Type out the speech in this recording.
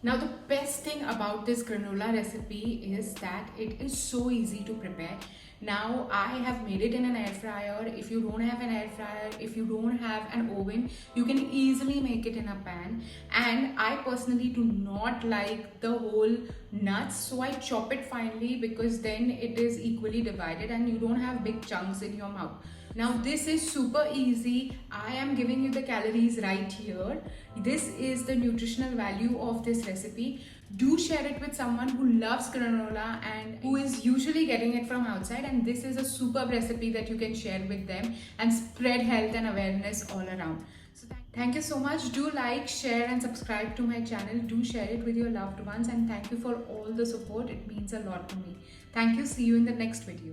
Now the best thing about this granola recipe is that it is so easy to prepare. Now I have made it in an air fryer. If you don't have an air fryer, if you don't have an oven, you can easily make it in a pan. And I personally do not like the whole nuts, so I chop it finely because then it is equally divided and you don't have big chunks in your mouth. Now this is super easy. I am giving you the calories right here. This is the nutritional value of this recipe. Do share it with someone who loves granola and who is usually getting it from outside, and this is a superb recipe that you can share with them and spread health and awareness all around. So thank you so much. Do like, share and subscribe to my channel. Do share it with your loved ones, and thank you for all the support. It means a lot to me. Thank you. See you in the next video.